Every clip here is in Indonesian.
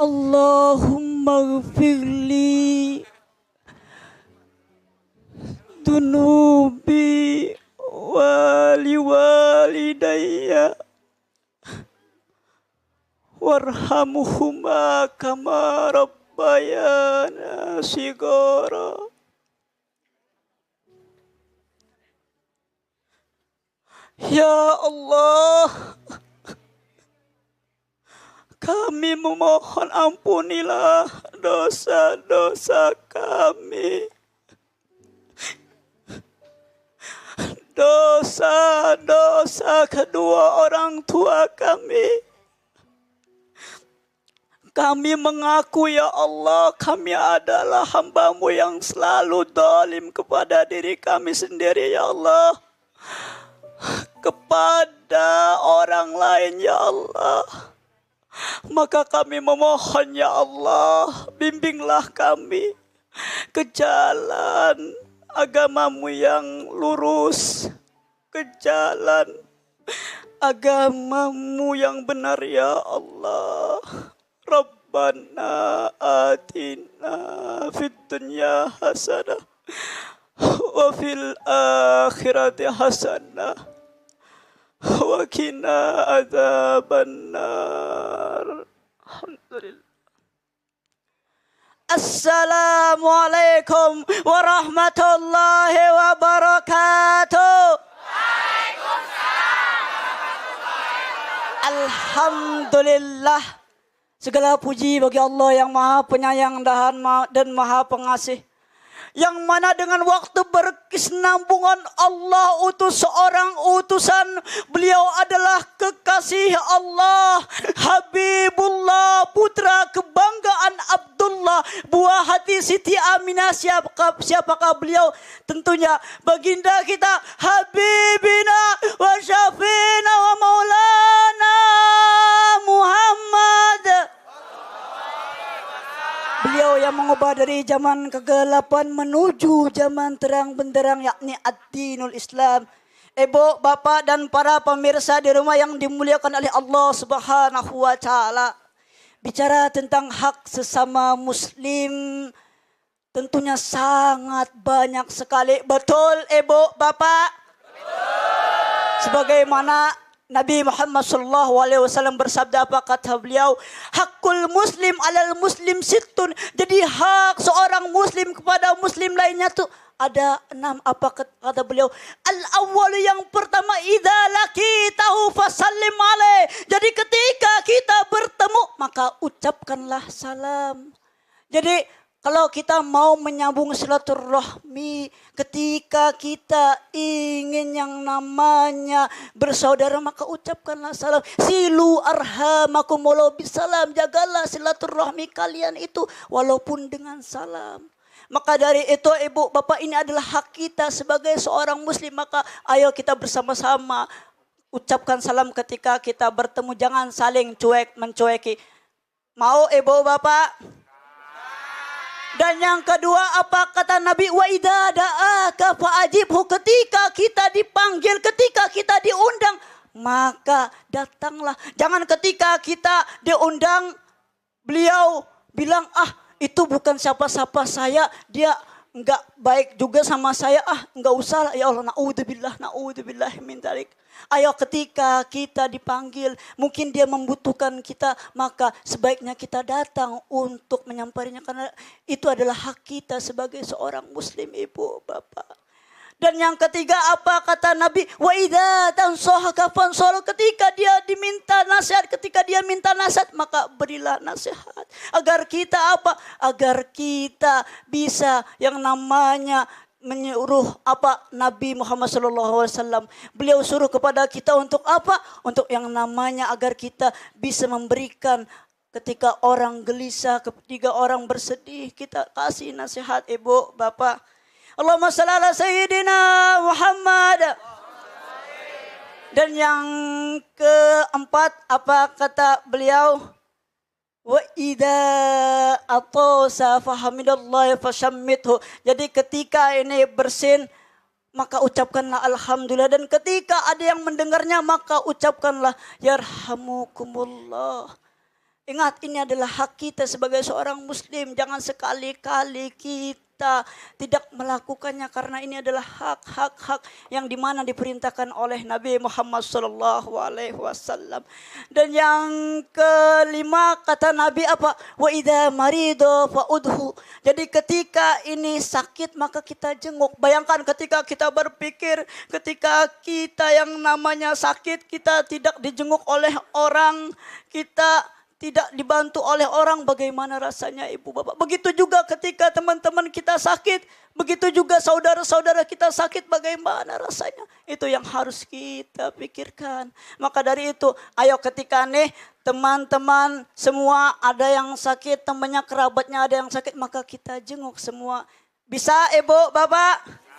Allahumma ghfirli dunubi waliwalidayya warhamhuma kama rabbayana shigara. Ya Allah, kami memohon ampunilah dosa-dosa kami. Dosa-dosa kedua orang tua kami. Kami mengaku ya Allah, kami adalah hamba-Mu yang selalu zalim kepada diri kami sendiri ya Allah. Kepada orang lain ya Allah. Maka kami memohon ya Allah, bimbinglah kami ke jalan agama-Mu yang lurus, ke jalan agama-Mu yang benar ya Allah. Rabbana atina fid dunya hasanah wa fil akhirati hasanah wa qina adzabannar. Alhamdulillah. Assalamualaikum warahmatullahi wabarakatuh. Alhamdulillah. Segala puji bagi Allah yang Maha Penyayang dan Maha Pengasih. Yang mana dengan waktu berkesinambungan Allah utus seorang utusan. Beliau adalah kekasih Allah, Habibullah, putra kebanggaan Abdullah, buah hati Siti Aminah. Siapakah beliau? Tentunya baginda kita, Habibina wa Syafina wa Maulana Muhammad. Beliau yang mengubah dari zaman kegelapan menuju zaman terang benderang, yakni ad-dinul Islam. Ibu, bapak dan para pemirsa di rumah yang dimuliakan oleh Allah Subhanahu wa taala. Bicara tentang hak sesama muslim tentunya sangat banyak sekali. Betul ibu, bapak? Betul. Sebagaimana Nabi Muhammad SAW bersabda, apa kata beliau? Hakul muslim alal muslim sittun. Jadi hak seorang muslim kepada muslim lainnya tuh ada 6. Apa kata beliau? Al-awwal, yang pertama, idza laqitahu fasallim alaih. Jadi ketika kita bertemu maka ucapkanlah salam. Jadi kalau kita mau menyambung silaturahmi, ketika kita ingin yang namanya bersaudara, maka ucapkanlah salam. Silu arhamakum walau bisalam. Jagalah silaturahmi kalian itu walaupun dengan salam. Maka dari itu ibu bapak, ini adalah hak kita sebagai seorang muslim. Maka ayo kita bersama-sama ucapkan salam ketika kita bertemu. Jangan saling mencueki. Mau ibu bapak? Dan yang kedua, apa kata Nabi? Wa idza da'aka fa'ajibhu. Ketika kita dipanggil, ketika kita diundang, maka datanglah. Jangan ketika kita diundang beliau bilang, itu bukan siapa-siapa saya, dia enggak baik juga sama saya, enggak usah lah ya Allah, naudzubillah min dzalik. Ayo ketika kita dipanggil, mungkin dia membutuhkan kita, maka sebaiknya kita datang untuk menyampaikannya, karena itu adalah hak kita sebagai seorang muslim ibu bapak. Dan yang ketiga, apa kata Nabi? Wa idza tansahaka fansal. Ketika dia diminta nasihat, ketika dia minta nasihat, maka berilah nasihat. Agar kita apa? Agar kita bisa yang namanya menyuruh apa Nabi Muhammad SAW. Beliau suruh kepada kita untuk apa? Untuk yang namanya agar kita bisa memberikan ketika orang gelisah, ketika orang bersedih, kita kasih nasihat ibu, bapak. Allahumma shalli ala sayyidina Muhammad. Dan yang keempat, apa kata beliau? Wa idza atasa fahamidallahi fashammithu. Jadi ketika ini bersin, maka ucapkanlah alhamdulillah. Dan ketika ada yang mendengarnya, maka ucapkanlah yarhamukumullah. Ingat, ini adalah hak kita sebagai seorang muslim. Jangan sekali-kali kita tidak melakukannya karena ini adalah hak yang dimana diperintahkan oleh Nabi Muhammad SAW. Dan yang kelima kata Nabi apa? Wa idza marido fa'udhu. Jadi ketika ini sakit maka kita jenguk. Bayangkan ketika kita berpikir, ketika kita yang namanya sakit, kita tidak dijenguk oleh orang, kita tidak dibantu oleh orang, bagaimana rasanya ibu bapak. Begitu juga ketika teman-teman kita sakit, begitu juga saudara-saudara kita sakit, bagaimana rasanya. Itu yang harus kita pikirkan. Maka dari itu, ayo ketika nih teman-teman semua ada yang sakit, temannya, kerabatnya ada yang sakit, maka kita jenguk semua. Bisa ibu bapak?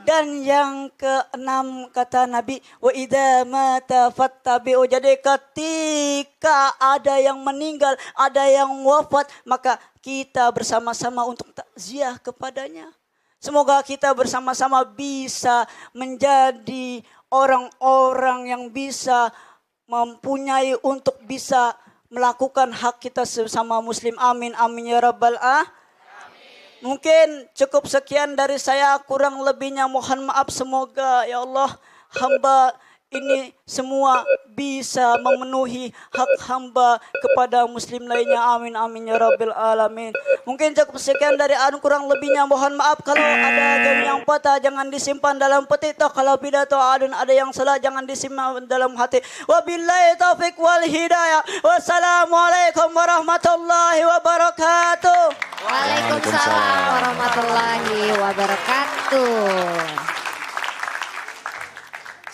Dan yang keenam kata Nabi, wa idza mata fattabi'u. Jadi ketika ada yang meninggal, ada yang wafat, maka kita bersama-sama untuk takziah kepadanya. Semoga kita bersama-sama bisa menjadi orang-orang yang bisa mempunyai untuk bisa melakukan hak kita sesama muslim. Amin amin ya rabbal alamin. Mungkin cukup sekian dari saya, kurang lebihnya mohon maaf. Semoga ya Allah hamba ini semua bisa memenuhi hak hamba kepada muslim lainnya. Amin amin ya rabbil alamin. Mungkin cukup sekian dari anu, kurang lebihnya mohon maaf. Kalau ada yang patah jangan disimpan dalam peti, toh kalau pidato ada yang salah jangan disimpan dalam hati. Wabillahi taufik wal hidayah. Wassalamualaikum warahmatullahi wabarakatuh. Waalaikumsalam warahmatullahi wabarakatuh.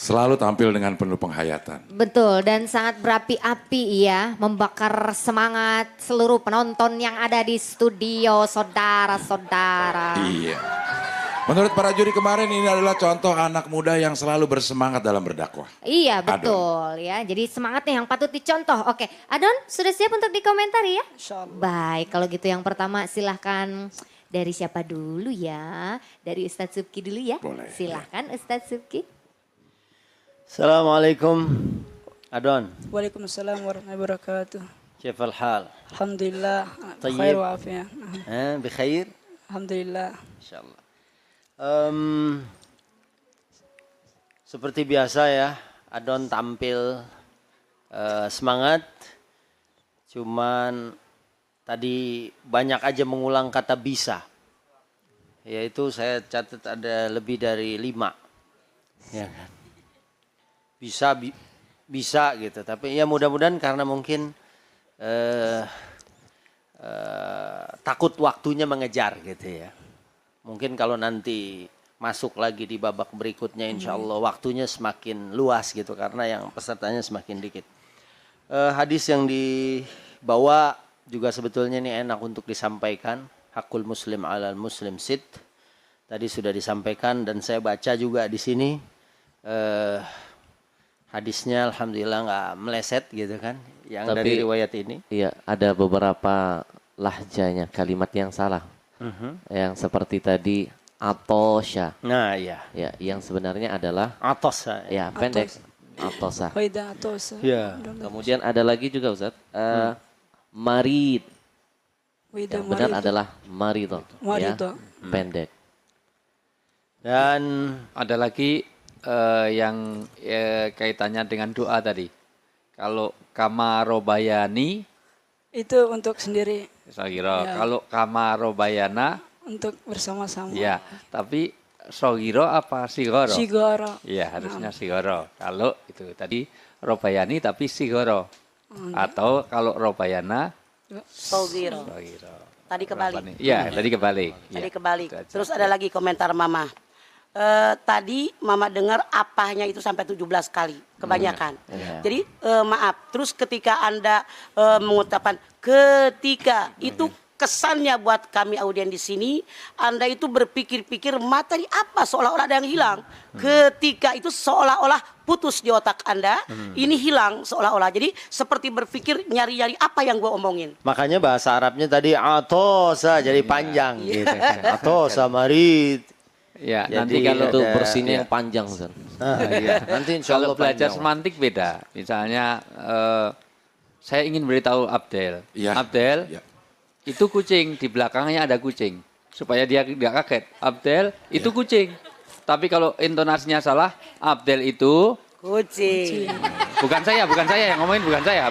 Selalu tampil dengan penuh penghayatan. Betul, dan sangat berapi-api ya, membakar semangat seluruh penonton yang ada di studio, saudara-saudara. Iya. Menurut para juri kemarin ini adalah contoh anak muda yang selalu bersemangat dalam berdakwah. Iya betul ya, jadi semangatnya yang patut dicontoh. Oke, Adon sudah siap untuk dikomentari ya? Insyaallah. Baik, kalau gitu yang pertama silahkan dari siapa dulu ya? Dari Ustadz Subki dulu ya? Boleh. Silahkan Ustadz Subki. Assalamualaikum Adon. Waalaikumsalam warahmatullahi wabarakatuh. كيف الحال؟ Alhamdulillah. طيب. Khair wa afiyah. بخير؟ Alhamdulillah. إن شاء الله. Seperti biasa ya, Adon tampil semangat. Cuman tadi banyak aja mengulang kata bisa. Yaitu saya catat ada lebih dari 5. Ya kan? Bisa gitu. Tapi ya mudah-mudahan karena mungkin takut waktunya mengejar gitu ya. Mungkin kalau nanti masuk lagi di babak berikutnya insya Allah waktunya semakin luas gitu karena yang pesertanya semakin dikit. Hadis yang dibawa juga sebetulnya ini enak untuk disampaikan. Hakul muslim alal muslim sit. Tadi sudah disampaikan dan saya baca juga di sini. Hadisnya alhamdulillah nggak meleset gitu kan. Yang Tapi, dari riwayat ini. Iya, ada beberapa lahjanya, kalimat yang salah. Yang seperti tadi atosha. Nah iya. Ya, yang sebenarnya adalah Atos. ya pendek atosa. Waidah atos. Ya. Kemudian ada lagi juga Ustaz, marid. Waidah Yang benar adalah marito. Marito. Ya, pendek. Dan Ada lagi yang kaitannya dengan doa tadi. Kalau kamarobayani, Itu untuk sendiri, saya kira. Ya. Kalau kamarobayana, untuk bersama-sama. ya. Tapi sogiro apa sigoro? Sigara. Iya, harusnya sigoro. Kalau itu tadi robayani tapi sigoro. Atau kalau robayana, Sogiro. sogiro. Tadi kebalik. Iya, tadi kebalik. Tadi Iya, kebalik. itu aja. Terus ada lagi komentar Mama. Tadi Mama dengar apahnya itu sampai 17 kali. Kebanyakan. Jadi maaf. Terus ketika Anda mengucapkan ketika itu kesannya buat kami audien di sini, Anda itu berpikir-pikir materi apa seolah-olah ada yang hilang. Ketika itu seolah-olah putus di otak Anda, ini hilang seolah-olah. Jadi seperti berpikir nyari-nyari apa yang gue omongin. makanya bahasa Arabnya tadi atosa jadi panjang gitu. Atosa marid. Ya, Jadi nanti kalau kalau Itu ada- bersihnya iya. yang panjang Ustaz. Nah, iya. Nanti insya kalau Allah belajar panjang. semantik beda. Misalnya saya ingin beritahu Abdel. Iya. Abdel, Ya. itu kucing, di belakangnya ada kucing. Supaya dia tidak kaget. Abdel, itu kucing. Tapi kalau intonasinya salah, Abdel itu... Kucing. Bukan saya yang ngomongin, bukan saya.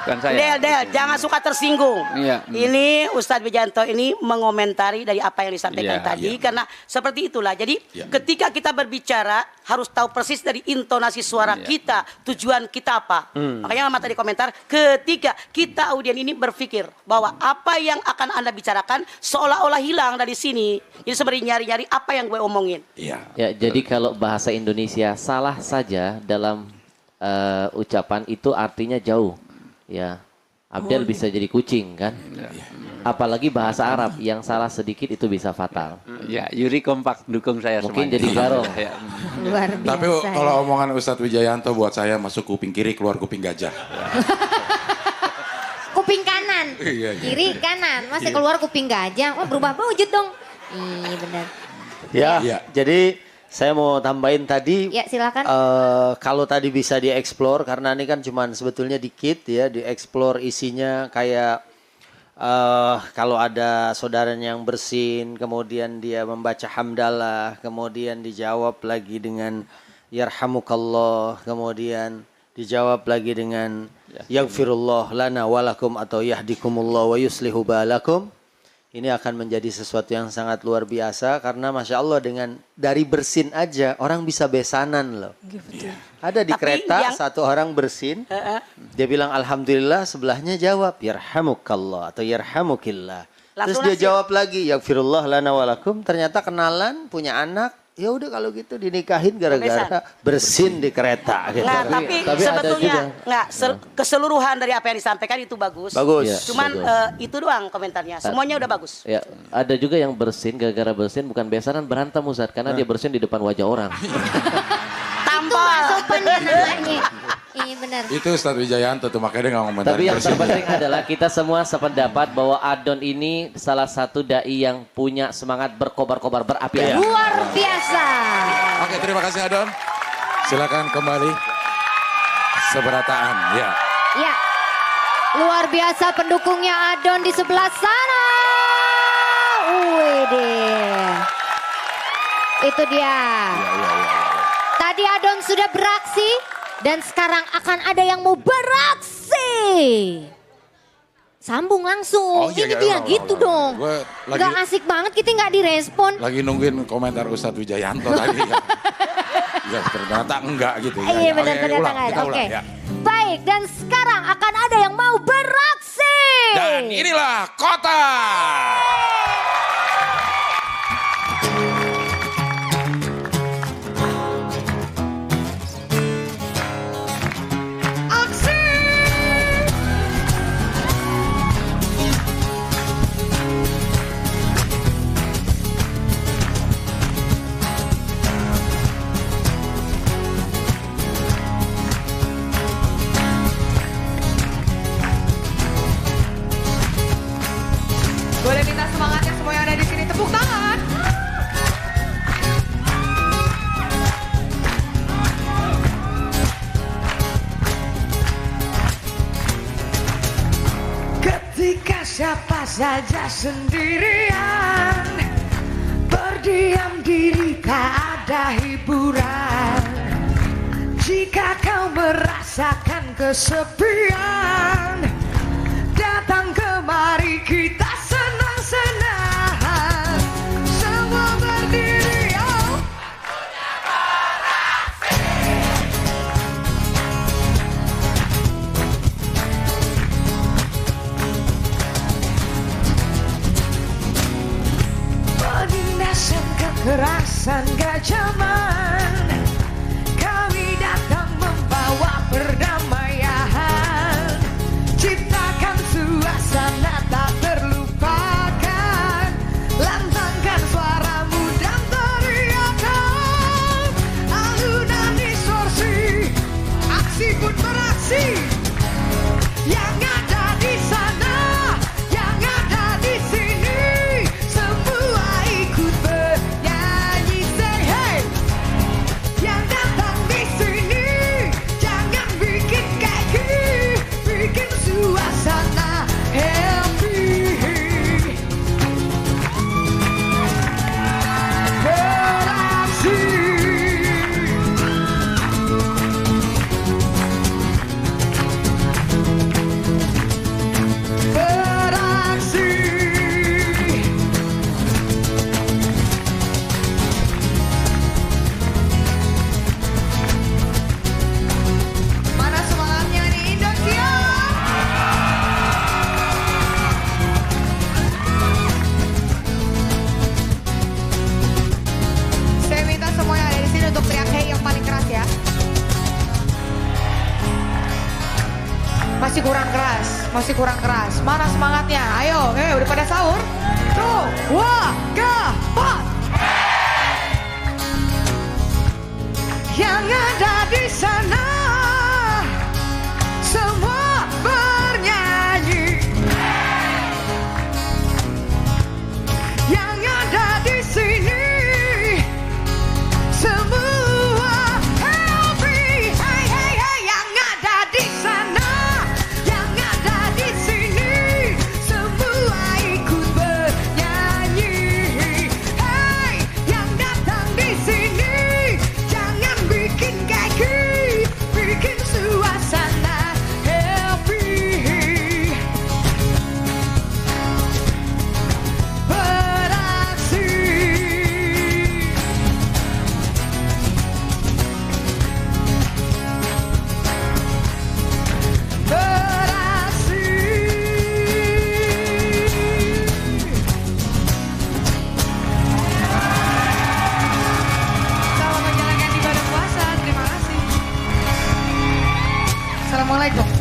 Del, jangan suka tersinggung. Iya. Ini Ustadz Wijanto ini mengomentari dari apa yang disampaikan Iya, tadi, karena seperti itulah. Jadi ketika kita berbicara harus tahu persis dari intonasi suara kita, tujuan kita apa. Makanya Mama tadi komentar, ketika kita audien ini berpikir bahwa apa yang akan Anda bicarakan seolah-olah hilang dari sini. Jadi seperti nyari-nyari apa yang gue omongin. Iya. Ya, jadi kalau bahasa Indonesia salah saja dalam ucapan itu artinya jauh. Ya, Abdel bisa jadi kucing kan? Apalagi bahasa Arab yang salah sedikit itu bisa fatal. Ya, Yuri kompak dukung saya Mungkin semuanya. jadi garong. Ya. Luar biasa. Tapi kalau omongan Ustadz Wijayanto buat saya masuk kuping kiri keluar kuping gajah. Kuping kanan, Iya, iya. kiri kanan, masih keluar kuping gajah. Wah berubah wujud dong. Iya benar. Ya, Iya. jadi saya mau tambahin tadi. Ya silakan. Kalau tadi bisa dieksplor karena ini kan cuman sebetulnya dikit ya, dieksplor isinya kayak kalau ada saudaranya yang bersin, kemudian dia membaca hamdalah, kemudian dijawab lagi dengan yarhamukallah, kemudian dijawab lagi dengan yaghfirullah lana walakum atau yahdikumullah wa yuslihu balakum. Ini akan menjadi sesuatu yang sangat luar biasa karena Masya Allah dengan dari bersin aja orang bisa besanan loh. Ada di Tapi kereta yang- satu orang bersin, dia bilang Alhamdulillah, sebelahnya jawab yarhamukallah atau yarhamukillah. Terus Langsung dia nasib. jawab lagi yaghfirullah lana walakum, ternyata kenalan punya anak. Ya udah kalau gitu dinikahin gara-gara bersin di kereta gitu. Nah, tapi tapi ada sebetulnya juga. keseluruhan dari apa yang disampaikan itu bagus. Bagus. Iya. Cuman bagus. itu doang komentarnya. Semuanya udah bagus. Ya, ada juga yang bersin gara-gara bersin bukan besanan berantem Ustaz karena dia bersin di depan wajah orang. Tampal. Sopan ya namanya. Iya benar. Itu Ustadz Wijayanto tuh makanya dia nggak komentar. Tapi yang terpenting adalah kita semua sependapat bahwa Adon ini salah satu dai yang punya semangat berkobar-kobar berapi-api. Luar biasa. Oke, terima kasih Adon. Silakan kembali. Seberataan, ya. Ya. Luar biasa pendukungnya Adon di sebelah sana. Widih. Itu dia. Tadi Adon sudah beraksi dan sekarang akan ada yang mau beraksi. Sambung langsung. Oh, iya, Ini iya, dia ulang, gitu ulang. dong. Gue lagi- Gak asik banget kita nggak direspon. Lagi nungguin komentar Ustadz Wijayanto tadi. Ya, ternyata enggak gitu. Ya, Iya ya. benar Oke, ternyata ulang, nggak ada. kita Oke. ulang, ya. Baik dan sekarang akan ada yang mau beraksi. Dan inilah kota. Boleh minta semangatnya semua yang ada di sini, tepuk tangan. Ketika siapa saja sendirian, berdiam diri tak ada hiburan. Jika kau merasakan kesepian, datang kemari kita senang-senang. Semua berdiri, oh. Penindasan kekerasan gak zaman, kami datang membawa perdamaian. Ciptakan suasana tak terlupakan, lantangkan suaramu dan teriakan. Alunan distorsi, aksi pun beraksi. Yang ada di sana, yang ada di sini, semua ikut bernyanyi. Say hey, masih kurang keras. Mana semangatnya? Ayo, udah pada sahur? Tuh, wah, keempat. Yang ada di sana semua bernyanyi. Yang ada di sini semua happy. Hey, hey, hey. Yang ada di sana, yang ada di sini semua ikut bernyanyi. Hey, yang datang di sini jangan bikin keki, bikin suasana happy. Beraksi. Beraksi. Selamat menjalankan ibadah puasa. Terima kasih. Assalamualaikum.